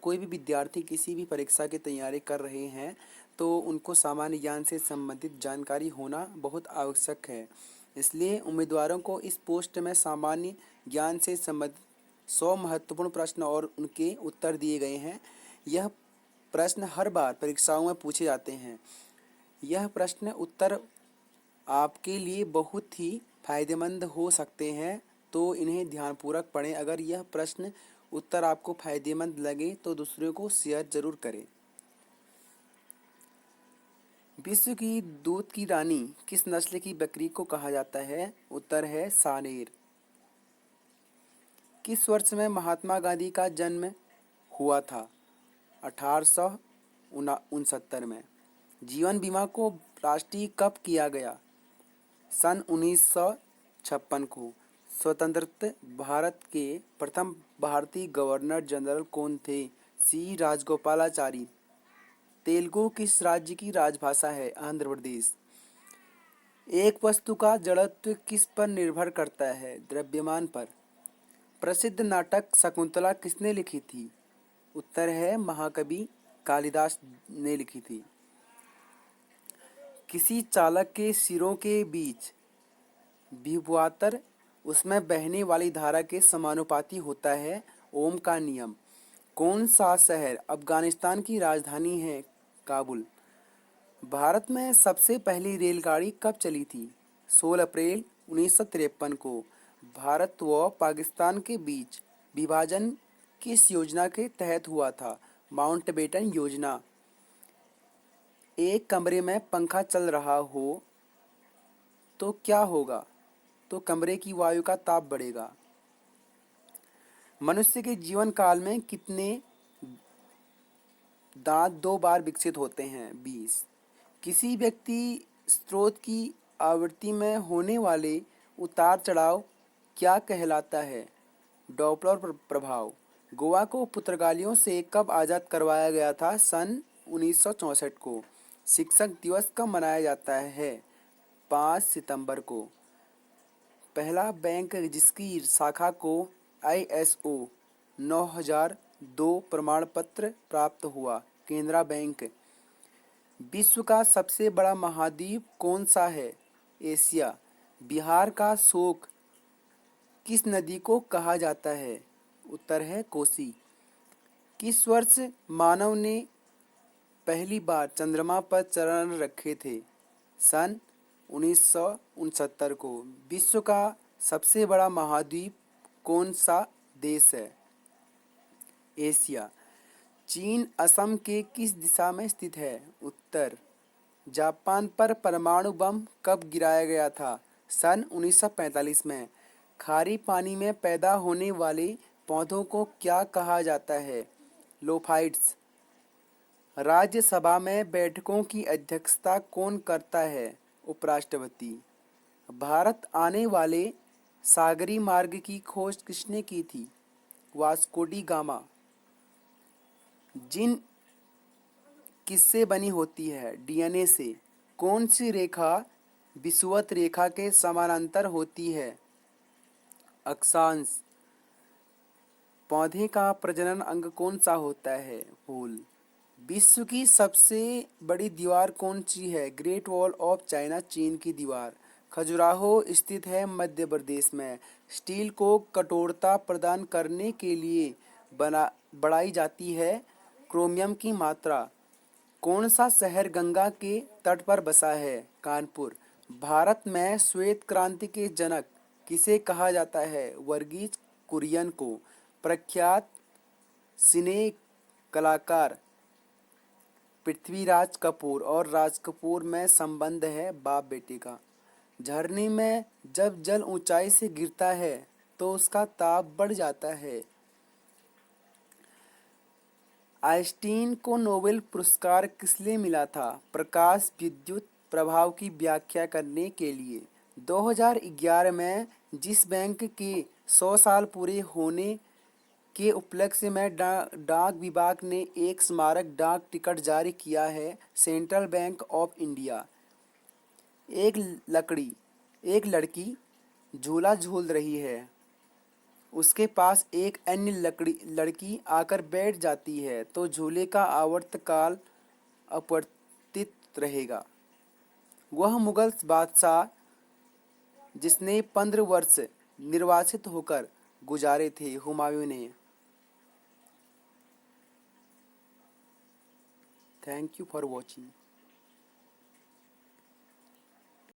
कोई भी विद्यार्थी किसी भी परीक्षा की तैयारी कर रहे हैं तो उनको सामान्य ज्ञान से संबंधित जानकारी होना बहुत आवश्यक है। इसलिए उम्मीदवारों को इस पोस्ट में सामान्य ज्ञान से संबंधित 100 महत्वपूर्ण प्रश्न और उनके उत्तर दिए गए हैं। यह प्रश्न हर बार परीक्षाओं में पूछे जाते हैं। यह प्रश्न उत्तर आपके लिए बहुत ही फायदेमंद हो सकते हैं, तो इन्हें ध्यानपूर्वक पढ़ें। अगर यह प्रश्न उत्तर आपको फायदेमंद लगे तो दूसरों को शेयर जरूर करें। विश्व की दूध की रानी किस नस्ल की बकरी को कहा जाता है? उत्तर है सानेर। किस वर्ष में महात्मा गांधी का जन्म हुआ था? 1869 में। जीवन बीमा को राष्ट्रीय कब किया गया? सन 1956 को। स्वतंत्र भारत के प्रथम भारतीय गवर्नर जनरल कौन थे? सी राजगोपालाचारी। तेलुगु किस राज्य की राजभाषा है? आंध्र प्रदेश। एक वस्तु का जड़त्व किस पर निर्भर करता है? द्रव्यमान पर। प्रसिद्ध नाटक शकुंतला किसने लिखी थी? उत्तर है महाकवि कालिदास ने लिखी थी। किसी चालक के सिरों के बीच विभवांतर उसमें बहने वाली धारा के समानुपाती होता है। ओम का नियम। कौन सा शहर अफगानिस्तान की राजधानी है? काबुल। भारत में सबसे पहली रेलगाड़ी कब चली थी? 16 अप्रैल 1953 को। भारत व पाकिस्तान के बीच विभाजन किस योजना के तहत हुआ था? माउंटबेटन योजना। एक कमरे में पंखा चल रहा हो तो क्या होगा? तो कमरे की वायु का ताप बढ़ेगा। मनुष्य के जीवन काल में कितने दांत 2 बार विकसित होते हैं? 20। किसी व्यक्ति स्रोत की आवृत्ति में होने वाले उतार चढ़ाव क्या कहलाता है? डॉपलर प्रभाव। गोवा को पुर्तगालियों से कब आज़ाद करवाया गया था? सन 1964 को। शिक्षक दिवस कब मनाया जाता है? 5 सितंबर को। पहला बैंक जिसकी शाखा को ISO 9002 प्रमाण पत्र प्राप्त हुआ? केनरा बैंक। विश्व का सबसे बड़ा महाद्वीप कौन सा है? एशिया। बिहार का शोक किस नदी को कहा जाता है? उत्तर है कोसी। किस वर्ष मानव ने पहली बार चंद्रमा पर चरण रखे थे? सन 1969 को। विश्व का सबसे बड़ा महाद्वीप कौन सा देश है? एशिया। चीन असम के किस दिशा में स्थित है? उत्तर। जापान पर परमाणु बम कब गिराया गया था? सन 1945 में। खारी पानी में पैदा होने वाले पौधों को क्या कहा जाता है? लोफाइट्स। राज्यसभा में बैठकों की अध्यक्षता कौन करता है? उपराष्ट्रपति। भारत आने वाले सागरी मार्ग की खोज किसने की थी? Vasco D gamma. जिन किससे बनी होती है? DNA से। कौन सी रेखा विषुवत रेखा के समानांतर होती है? अक्षांश। पौधे का प्रजनन अंग कौन सा होता है? फूल। विश्व की सबसे बड़ी दीवार कौन सी है? ग्रेट वॉल ऑफ चाइना, चीन की दीवार। खजुराहो स्थित है मध्य प्रदेश में। स्टील को कठोरता प्रदान करने के लिए बढ़ाई जाती है क्रोमियम की मात्रा। कौन सा शहर गंगा के तट पर बसा है? कानपुर। भारत में श्वेत क्रांति के जनक किसे कहा जाता है? वर्गीज कुरियन को। प्रख्यात सिने कलाकार पृथ्वीराज कपूर और राज कपूर में संबंध है बाप बेटे का। झरने में जब जल ऊंचाई से गिरता है तो उसका ताप बढ़ जाता है। आइंस्टीन को नोबेल पुरस्कार किस लिए मिला था? प्रकाश विद्युत प्रभाव की व्याख्या करने के लिए। 2011 में जिस बैंक के 100 साल पूरे होने के उपलक्ष्य में डाक विभाग ने एक स्मारक डाक टिकट जारी किया है? Central bank of India. एक लड़की झूला झूल रही है उसके पास एक अन्य लड़की आकर बैठ जाती है तो झूले का आवर्तकाल अपरिवर्तित रहेगा। वह मुगल बादशाह जिसने 15 वर्ष निर्वासित होकर गुजारे थे, हुमायूं ने। Thank you for watching.